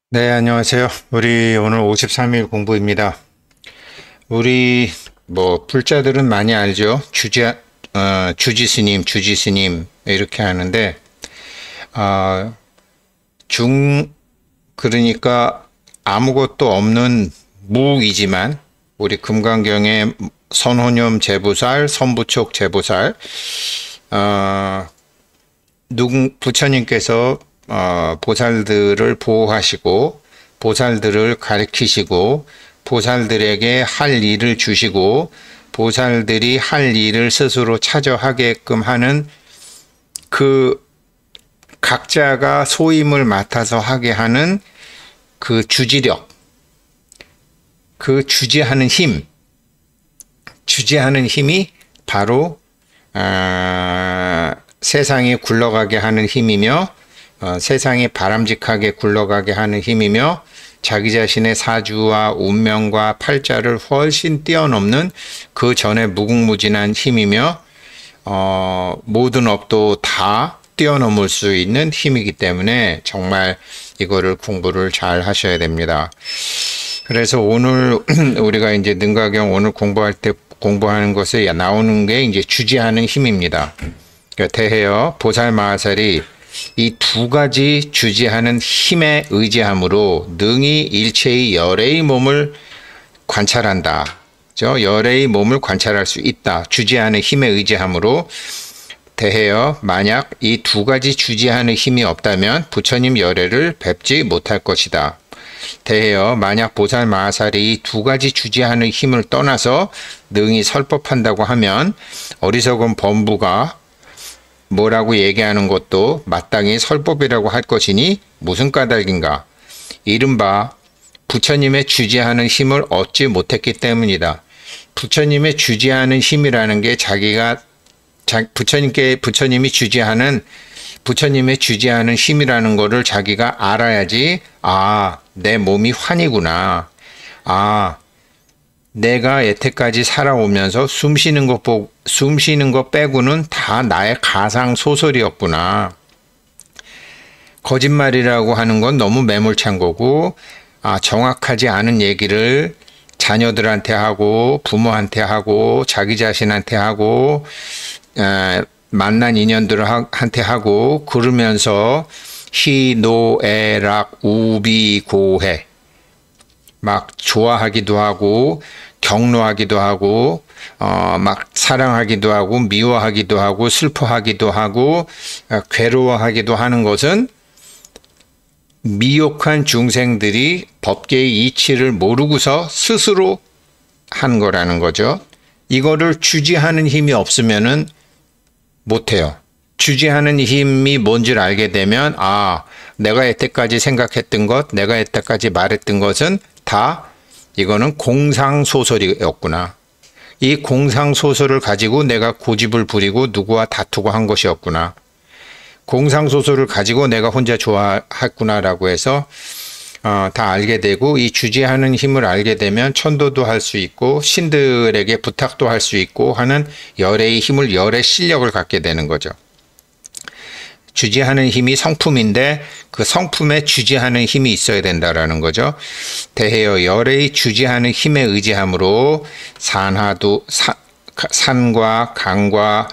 네, 안녕하세요. 우리 오늘 53일 공부입니다. 우리 불자들은 많이 알죠? 주지스님, 주지스님 이렇게 하는데 그러니까 아무것도 없는 무이지만 우리 금강경의 선호념 제보살, 선부촉 제보살 부처님께서 보살들을 보호하시고 보살들을 가르치시고 보살들에게 할 일을 주시고 보살들이 할 일을 스스로 찾아 하게끔 하는 그 각자가 소임을 맡아서 하게 하는 그 주지력, 그 주지하는 힘이 바로 세상이 굴러가게 하는 힘이며 세상이 바람직하게 굴러가게 하는 힘이며 자기 자신의 사주와 운명과 팔자를 훨씬 뛰어넘는 그 전에 무궁무진한 힘이며 모든 업도 다 뛰어넘을 수 있는 힘이기 때문에 정말 이거를 공부를 잘 하셔야 됩니다. 그래서 오늘 우리가 이제 능가경 오늘 공부할 때 공부하는 것에 나오는 게 이제 주지하는 힘입니다. 그러니까 대해여 보살마하살이 이 두 가지 주지하는 힘에 의지함으로 능히 일체의 열애의 몸을 관찰한다. 열애의 몸을 관찰할 수 있다. 주지하는 힘에 의지함으로 대해여 만약 이 두 가지 주지하는 힘이 없다면 부처님 열애를 뵙지 못할 것이다. 대해여 만약 보살마하살이 이 두 가지 주지하는 힘을 떠나서 능히 설법한다고 하면 어리석은 범부가 뭐라고 얘기하는 것도 마땅히 설법이라고 할 것이니 무슨 까닭인가? 이른바 부처님의 주지하는 힘을 얻지 못했기 때문이다. 부처님의 주지하는 힘이라는 게 부처님이 주지하는 부처님의 주지하는 힘이라는 거를 자기가 알아야지. 내 몸이 환이구나. 내가 여태까지 살아오면서 숨 쉬는 것 빼고는 다 나의 가상 소설이었구나. 거짓말이라고 하는 건 너무 매몰찬 거고, 정확하지 않은 얘기를 자녀들한테 하고, 부모한테 하고, 자기 자신한테 하고, 만난 인연들한테 하고, 그러면서 희노애락 우비고해. 막 좋아하기도 하고, 경로하기도 하고, 막 사랑하기도 하고, 미워하기도 하고, 슬퍼하기도 하고, 괴로워하기도 하는 것은 미혹한 중생들이 법계의 이치를 모르고서 스스로 한 거라는 거죠. 이거를 주지하는 힘이 없으면은 못해요. 주지하는 힘이 뭔지를 알게 되면, 내가 여태까지 생각했던 것, 내가 여태까지 말했던 것은 다 이거는 공상소설이었구나. 이 공상소설을 가지고 내가 고집을 부리고 누구와 다투고 한 것이었구나. 공상소설을 가지고 내가 혼자 좋아했구나라고 해서 다 알게 되고, 이 주지하는 힘을 알게 되면 천도도 할 수 있고 신들에게 부탁도 할 수 있고 하는 열애의 힘을, 열애 실력을 갖게 되는 거죠. 주지하는 힘이 성품인데 그 성품에 주지하는 힘이 있어야 된다라는 거죠. 대해여 열애의 주지하는 힘에 의지함으로 산과 강과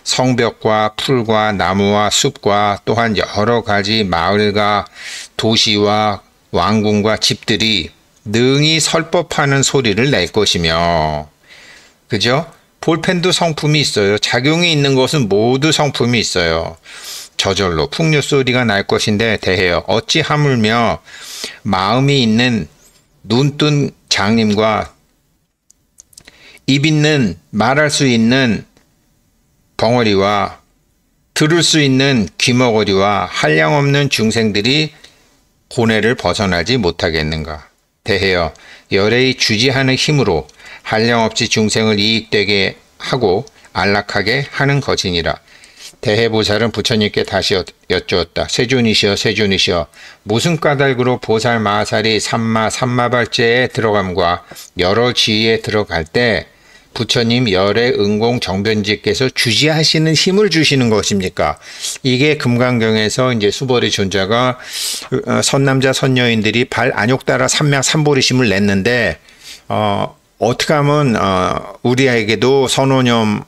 성벽과 풀과 나무와 숲과 또한 여러 가지 마을과 도시와 왕궁과 집들이 능히 설법하는 소리를 낼 것이며, 그죠? 볼펜도 성품이 있어요. 작용이 있는 것은 모두 성품이 있어요. 저절로 풍류 소리가 날 것인데 대해여 어찌 하물며 마음이 있는 눈뜬 장님과 입 있는 말할 수 있는 벙어리와 들을 수 있는 귀머거리와 한량없는 중생들이 고뇌를 벗어나지 못하겠는가. 대해여 열애의 주지하는 힘으로 한량없이 중생을 이익되게 하고 안락하게 하는 것이니라. 대해보살은 부처님께 다시 여쭈었다. 세존이시여 세존이시여, 무슨 까닭으로 보살마하살이 삼마발제에 들어감과 여러 지위에 들어갈 때 부처님 열애 응공 정변지께서 주지하시는 힘을 주시는 것입니까? 이게 금강경에서 이제 수보리 존자가 선남자 선여인들이 발 안욕 따라 삼약 삼보리심을 냈는데 어떻게 하면 우리에게도 선오념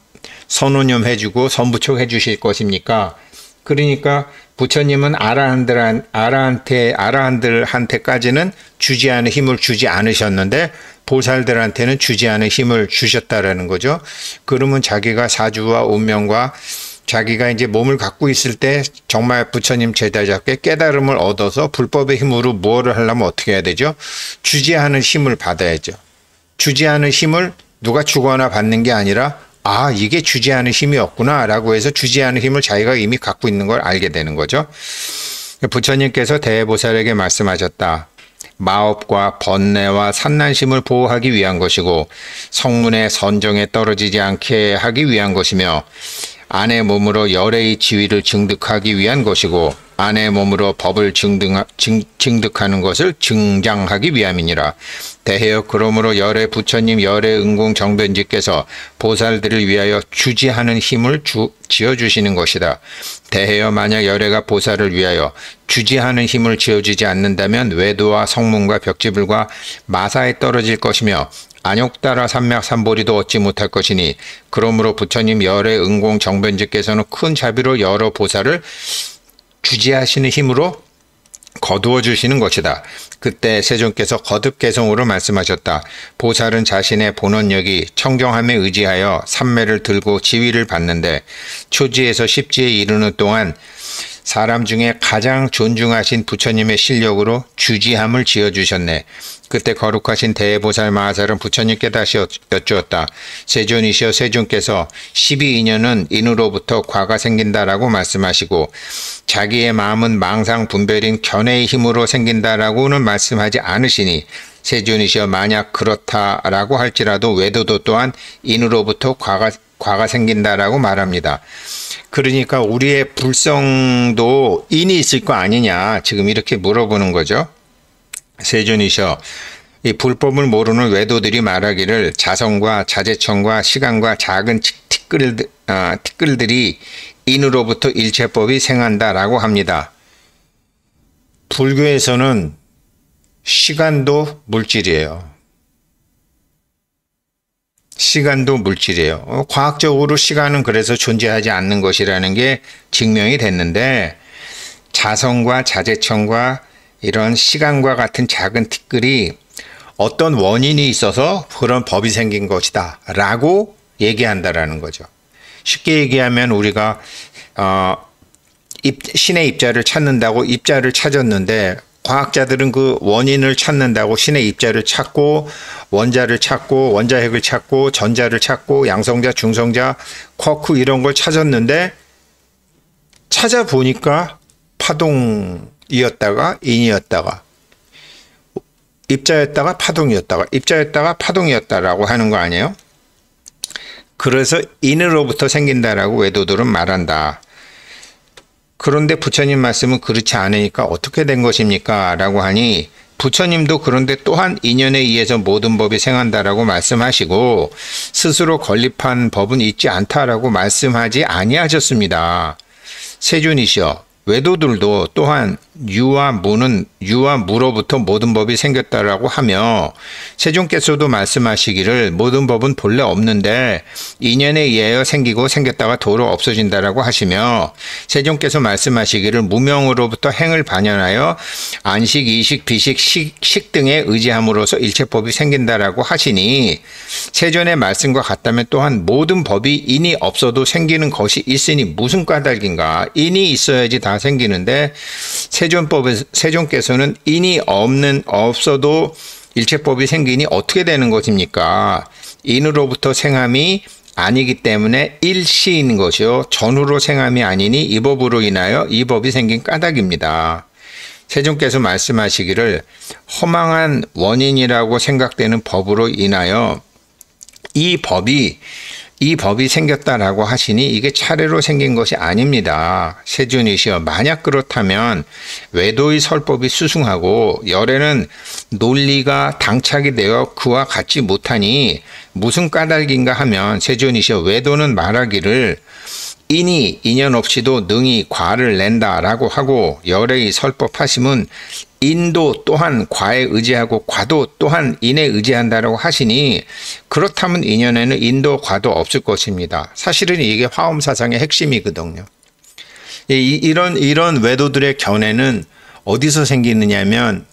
해주고 선부촉 해주실 것입니까? 그러니까 부처님은 아라한들한테까지는 주지 않은 힘을 주지 않으셨는데 보살들한테는 주지 않은 힘을 주셨다라는 거죠. 그러면 자기가 사주와 운명과 자기가 이제 몸을 갖고 있을 때 정말 부처님 제자답게 깨달음을 얻어서 불법의 힘으로 무엇을 하려면 어떻게 해야 되죠? 주지 않은 힘을 받아야죠. 주지 않은 힘을 누가 주거나 받는 게 아니라 이게 주지 않은 힘이었구나 라고 해서 주지 않은 힘을 자기가 이미 갖고 있는 걸 알게 되는 거죠. 부처님께서 대보살에게 말씀하셨다. 마업과 번뇌와 산난심을 보호하기 위한 것이고 성문의 선정에 떨어지지 않게 하기 위한 것이며 아내 몸으로 열애의 지위를 증득하기 위한 것이고 아내 몸으로 법을 증득하는 것을 증장하기 위함이니라. 대헤어 그러므로 열애 부처님 열애 응공 정변지께서 보살들을 위하여 주지하는 힘을 지어주시는 것이다. 대헤어 만약 열애가 보살을 위하여 주지하는 힘을 지어주지 않는다면 외도와 성문과 벽지불과 마사에 떨어질 것이며 안욕따라 삼약 삼보리도 얻지 못할 것이니 그러므로 부처님 열애 응공 정변지께서는 큰 자비로 여러 보살을 주지하시는 힘으로 거두어 주시는 것이다. 그때 세존께서 거듭 개성으로 말씀하셨다. 보살은 자신의 본원력이 청정함에 의지하여 삼매를 들고 지위를 받는데 초지에서 십지에 이르는 동안 사람 중에 가장 존중하신 부처님의 실력으로 주지함을 지어주셨네. 그때 거룩하신 대보살 마하살은 부처님께 다시 여쭈었다. 세존이시여 세존께서 12인연은 인으로부터 과가 생긴다라고 말씀하시고 자기의 마음은 망상 분별인 견해의 힘으로 생긴다라고는 말씀하지 않으시니 세존이시여 만약 그렇다라고 할지라도 외도도 또한 인으로부터 과가 생긴다라고 말합니다. 그러니까 우리의 불성도 인이 있을 거 아니냐 지금 이렇게 물어보는 거죠. 세존이셔 이 불법을 모르는 외도들이 말하기를 자성과 자제청과 시간과 작은 티끌들이 인으로부터 일체법이 생한다라고 합니다. 불교에서는 시간도 물질이에요. 시간도 물질이에요. 과학적으로 시간은 그래서 존재하지 않는 것이라는 게 증명이 됐는데 자성과 자제청과 이런 시간과 같은 작은 티끌이 어떤 원인이 있어서 그런 법이 생긴 것이다 라고 얘기한다라는 거죠. 쉽게 얘기하면 우리가 신의 입자를 찾는다고 입자를 찾았는데 과학자들은 그 원인을 찾는다고 신의 입자를 찾고 원자를 찾고 원자핵을 찾고 전자를 찾고 양성자, 중성자, 쿼크 이런 걸 찾았는데 찾아보니까 파동이었다가 인이었다가 입자였다가 파동이었다가 입자였다가 파동이었다라고 하는 거 아니에요? 그래서 인으로부터 생긴다라고 외도들은 말한다. 그런데 부처님 말씀은 그렇지 않으니까 어떻게 된 것입니까? 라고 하니 부처님도 그런데 또한 인연에 의해서 모든 법이 생한다라고 말씀하시고 스스로 건립한 법은 있지 않다라고 말씀하지 아니하셨습니다. 세존이시여 외도들도 또한 유와 무로부터 모든 법이 생겼다라고 하며 세존께서도 말씀하시기를 모든 법은 본래 없는데 인연에 의하여 생기고 생겼다가 도로 없어진다라고 하시며 세존께서 말씀하시기를 무명으로부터 행을 반연하여 안식, 이식, 비식, 식 등에 의지함으로써 일체법이 생긴다라고 하시니 세존의 말씀과 같다면 또한 모든 법이 인이 없어도 생기는 것이 있으니 무슨 까닭인가. 인이 있어야지 다 생기는데 세존께서는 인이 없어도 일체법이 생기니 어떻게 되는 것입니까? 인으로부터 생함이 아니기 때문에 일시인 것이요 전후로 생함이 아니니 이 법으로 인하여 이 법이 생긴 까닭입니다. 세존께서 말씀하시기를 허망한 원인이라고 생각되는 법으로 인하여 이 법이 이 법이 생겼다라고 하시니 이게 차례로 생긴 것이 아닙니다. 세존이시여, 만약 그렇다면 외도의 설법이 수승하고 열에는 논리가 당착이 되어 그와 같지 못하니 무슨 까닭인가 하면, 세존이시여, 외도는 말하기를 인이 인연 없이도 능히 과를 낸다라고 하고, 열의 설법하심은 인도 또한 과에 의지하고 과도 또한 인에 의지한다라고 하시니, 그렇다면 인연에는 인도 과도 없을 것입니다. 사실은 이게 화엄 사상의 핵심이거든요. 이런 외도들의 견해는 어디서 생기느냐면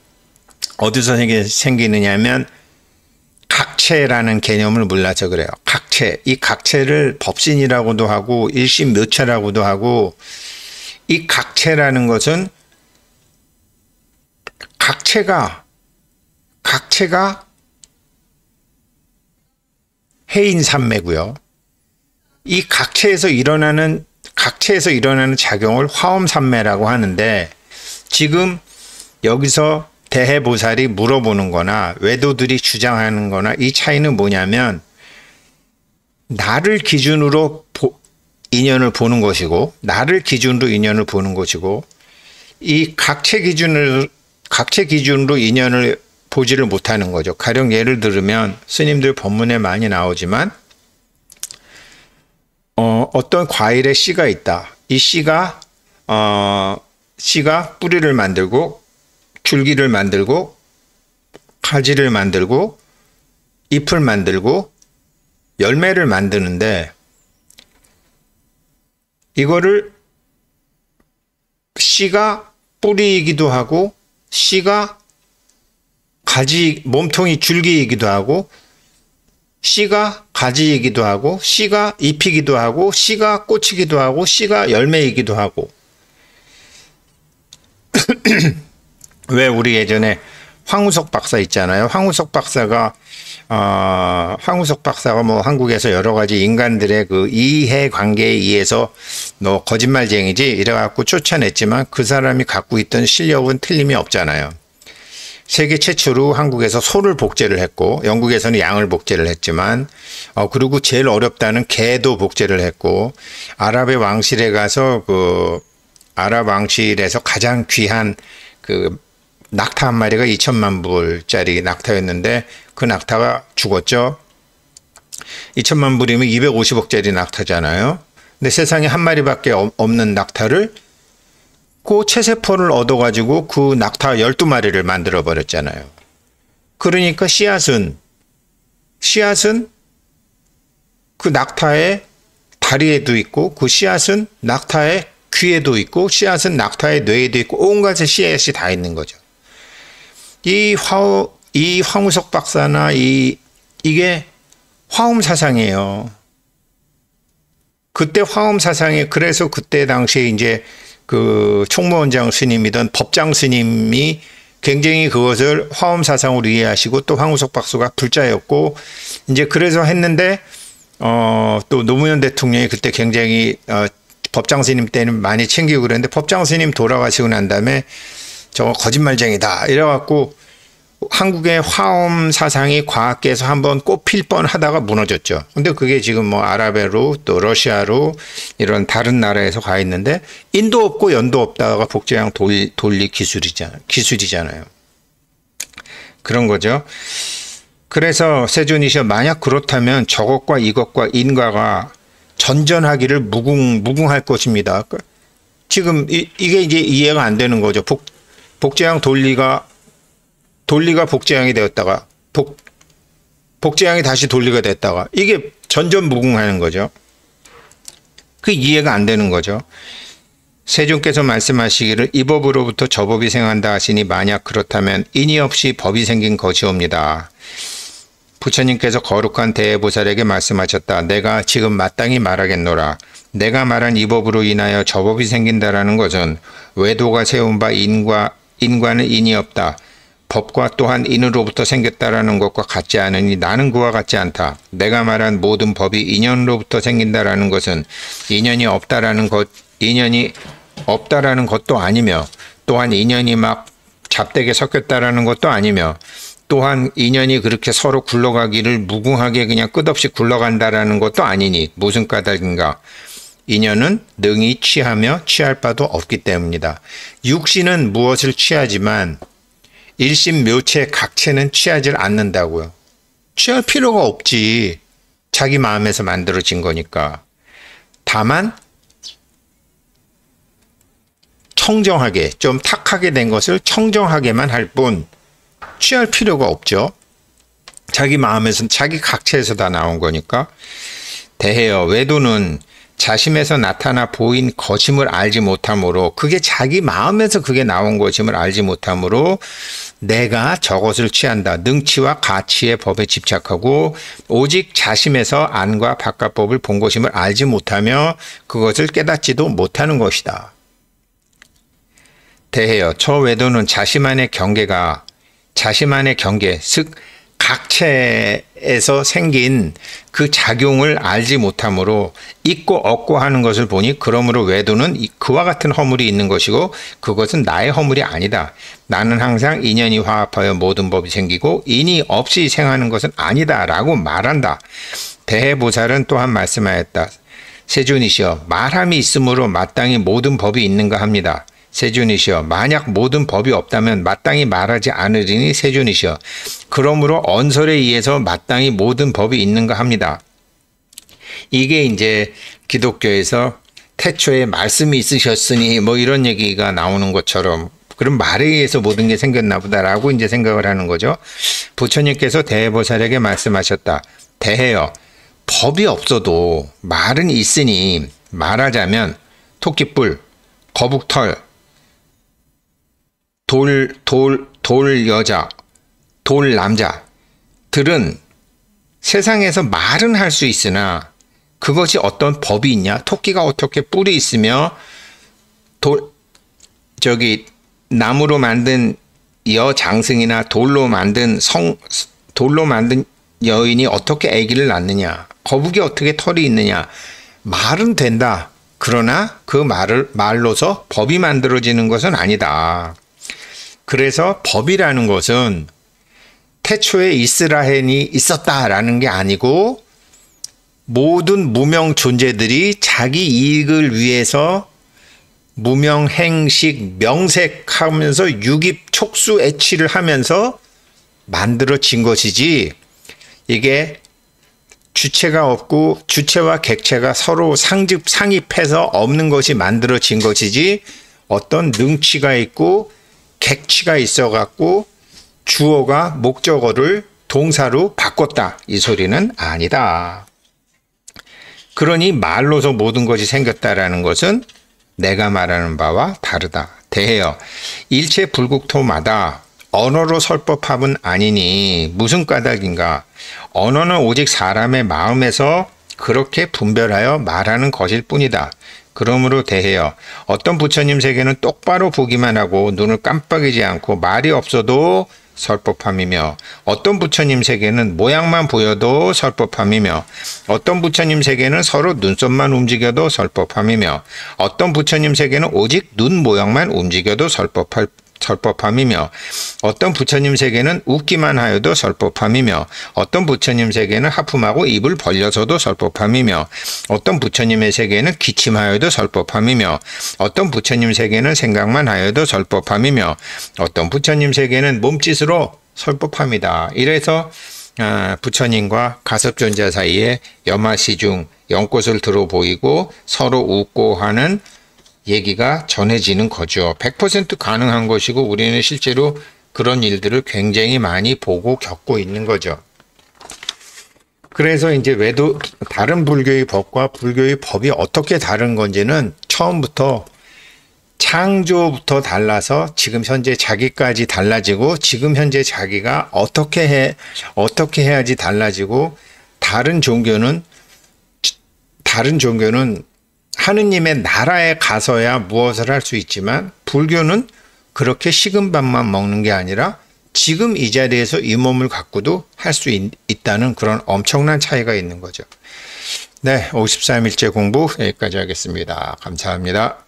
각체라는 개념을 몰라서 그래요. 각체. 이 각체를 법신이라고도 하고 일심묘체라고도 하고, 이 각체라는 것은 각체가 해인산매고요. 이 각체에서 일어나는 작용을 화엄산매라고 하는데, 지금 여기서 대해보살이 물어보는 거나 외도들이 주장하는 거나 이 차이는 뭐냐면, 나를 기준으로 인연을 보는 것이고, 이 각체 기준으로 인연을 보지를 못하는 거죠. 가령 예를 들면 스님들 법문에 많이 나오지만, 어떤 과일에 씨가 있다. 이 씨가 뿌리를 만들고 줄기를 만들고 가지를 만들고 잎을 만들고 열매를 만드는데, 이거를 씨가 뿌리이기도 하고 씨가 가지 몸통이 줄기이기도 하고 씨가 가지이기도 하고 씨가 잎이기도 하고 씨가 꽃이기도 하고 씨가 열매이기도 하고. 왜 우리 예전에 황우석 박사 있잖아요. 황우석 박사가 뭐 한국에서 여러 가지 인간들의 그 이해 관계에 의해서 너 거짓말쟁이지 이래갖고 쫓아냈지만, 그 사람이 갖고 있던 실력은 틀림이 없잖아요. 세계 최초로 한국에서 소를 복제를 했고, 영국에서는 양을 복제를 했지만, 그리고 제일 어렵다는 개도 복제를 했고, 아랍의 왕실에 가서 아랍 왕실에서 가장 귀한 낙타 한 마리가 2천만 불짜리 낙타였는데, 그 낙타가 죽었죠. 2천만 불이면 250억짜리 낙타잖아요. 근데 세상에 한 마리밖에 없는 낙타를 그 체세포를 얻어가지고 그 낙타 12마리를 만들어 버렸잖아요. 그러니까 씨앗은 그 낙타의 다리에도 있고, 그 씨앗은 낙타의 귀에도 있고, 씨앗은 낙타의 뇌에도 있고, 온갖의 씨앗이 다 있는 거죠. 이 황우석 박사나 이게 화엄 사상이에요. 그때 화엄 사상에, 그래서 그때 당시에 이제 그 총무원장 스님이던 법장 스님이 굉장히 그것을 화엄 사상으로 이해하시고, 또 황우석 박사가 불자였고, 이제 그래서 했는데, 또 노무현 대통령이 그때 굉장히 법장 스님 때는 많이 챙기고 그랬는데, 법장 스님 돌아가시고 난 다음에 저거 거짓말쟁이다 이래갖고 한국의 화엄 사상이 과학계에서 한번 꼽힐 뻔 하다가 무너졌죠. 근데 그게 지금 뭐 아랍에로 또 러시아로 이런 다른 나라에서 가 있는데, 인도 없고 연도 없다가 복제양 돌리 기술이잖아요. 그런 거죠. 그래서 세존이시여, 만약 그렇다면 저것과 이것과 인과가 전전하기를 무궁할 것입니다. 지금 이게 이제 이해가 안 되는 거죠. 복제양 돌리가 복제양이 되었다가 복제양이 다시 돌리가 됐다가, 이게 전전무궁하는 거죠. 그 이해가 안 되는 거죠. 세존께서 말씀하시기를 이 법으로부터 저 법이 생한다 하시니, 만약 그렇다면 인이 없이 법이 생긴 것이옵니다. 부처님께서 거룩한 대해보살에게 말씀하셨다. 내가 지금 마땅히 말하겠노라. 내가 말한 이 법으로 인하여 저 법이 생긴다라는 것은 외도가 세운 바 인과는 인이 없다. 법과 또한 인으로부터 생겼다라는 것과 같지 않으니 나는 그와 같지 않다. 내가 말한 모든 법이 인연으로부터 생긴다라는 것은 인연이 없다라는 것도 아니며, 또한 인연이 막 잡되게 섞였다라는 것도 아니며, 또한 인연이 그렇게 서로 굴러가기를 무궁하게 그냥 끝없이 굴러간다라는 것도 아니니 무슨 까닭인가? 인연은 능히 취하며 취할 바도 없기 때문이다. 육신은 무엇을 취하지만 일심묘체 각체는 취하질 않는다고요. 취할 필요가 없지. 자기 마음에서 만들어진 거니까. 다만 청정하게, 좀 탁하게 된 것을 청정하게만 할 뿐 취할 필요가 없죠. 자기 마음에서, 자기 각체에서 다 나온 거니까. 대해여 외도는 자심에서 나타나 보인 것임을 알지 못하므로, 그게 자기 마음에서 그게 나온 것임을 알지 못하므로 내가 저것을 취한다. 능치와 가치의 법에 집착하고 오직 자심에서 안과 바깥법을 본 것임을 알지 못하며 그것을 깨닫지도 못하는 것이다. 대해여 저 외도는 자심 안의 경계가, 자심 안의 경계, 즉 각체에서 생긴 그 작용을 알지 못하므로 있고 없고 하는 것을 보니 그러므로 외도는 그와 같은 허물이 있는 것이고 그것은 나의 허물이 아니다. 나는 항상 인연이 화합하여 모든 법이 생기고 인이 없이 생하는 것은 아니다 라고 말한다. 대해보살은 또한 말씀하였다. 세존이시여 말함이 있으므로 마땅히 모든 법이 있는가 합니다. 세존이시여 만약 모든 법이 없다면 마땅히 말하지 않으리니 세존이시여 그러므로 언설에 의해서 마땅히 모든 법이 있는가 합니다. 이게 이제 기독교에서 태초에 말씀이 있으셨으니 뭐 이런 얘기가 나오는 것처럼 그런 말에 의해서 모든 게 생겼나 보다라고 이제 생각을 하는 거죠. 부처님께서 대해보살에게 말씀하셨다. 대해여 법이 없어도 말은 있으니 말하자면 토끼뿔, 거북털, 돌 여자, 돌 남자들은 세상에서 말은 할 수 있으나 그것이 어떤 법이 있냐? 토끼가 어떻게 뿔이 있으며 나무로 만든 여장승이나 돌로 만든 여인이 어떻게 아기를 낳느냐? 거북이 어떻게 털이 있느냐? 말은 된다. 그러나 그 말로서 법이 만들어지는 것은 아니다. 그래서 법이라는 것은 태초에 이스라엘이 있었다라는 게 아니고 모든 무명 존재들이 자기 이익을 위해서 무명행식 명색하면서 유깁 촉수 애취를 하면서 만들어진 것이지, 이게 주체가 없고 주체와 객체가 서로 상입해서 없는 것이 만들어진 것이지 어떤 능치가 있고 객치가 있어 갖고 주어가 목적어를 동사로 바꿨다 이 소리는 아니다. 그러니 말로서 모든 것이 생겼다라는 것은 내가 말하는 바와 다르다. 대해여 일체 불국토마다 언어로 설법함은 아니니 무슨 까닭인가? 언어는 오직 사람의 마음에서 그렇게 분별하여 말하는 것일 뿐이다. 그러므로 대해여 어떤 부처님 세계는 똑바로 보기만 하고 눈을 깜빡이지 않고 말이 없어도 설법함이며 어떤 부처님 세계는 모양만 보여도 설법함이며 어떤 부처님 세계는 서로 눈썹만 움직여도 설법함이며 어떤 부처님 세계는 오직 눈 모양만 움직여도 설법함이며 어떤 부처님 세계는 웃기만 하여도 설법함이며 어떤 부처님 세계는 하품하고 입을 벌려서도 설법함이며 어떤 부처님의 세계는 기침하여도 설법함이며 어떤 부처님 세계는 생각만 하여도 설법함이며 어떤 부처님 세계는 몸짓으로 설법함이다. 이래서 부처님과 가섭존자 사이에 염화시중 연꽃을 들어 보이고 서로 웃고 하는 얘기가 전해지는 거죠. 100% 가능한 것이고 우리는 실제로 그런 일들을 굉장히 많이 보고 겪고 있는 거죠. 그래서 이제 외도 다른 불교의 법과 불교의 법이 어떻게 다른 건지는 처음부터 창조부터 달라서 지금 현재 자기까지 달라지고 지금 현재 자기가 어떻게 해야지 달라지고 다른 종교는 하느님의 나라에 가서야 무엇을 할 수 있지만 불교는 그렇게 식은 밥만 먹는 게 아니라 지금 이 자리에서 이 몸을 갖고도 할 수 있다는 그런 엄청난 차이가 있는 거죠. 네, 53일째 공부 여기까지 하겠습니다. 감사합니다.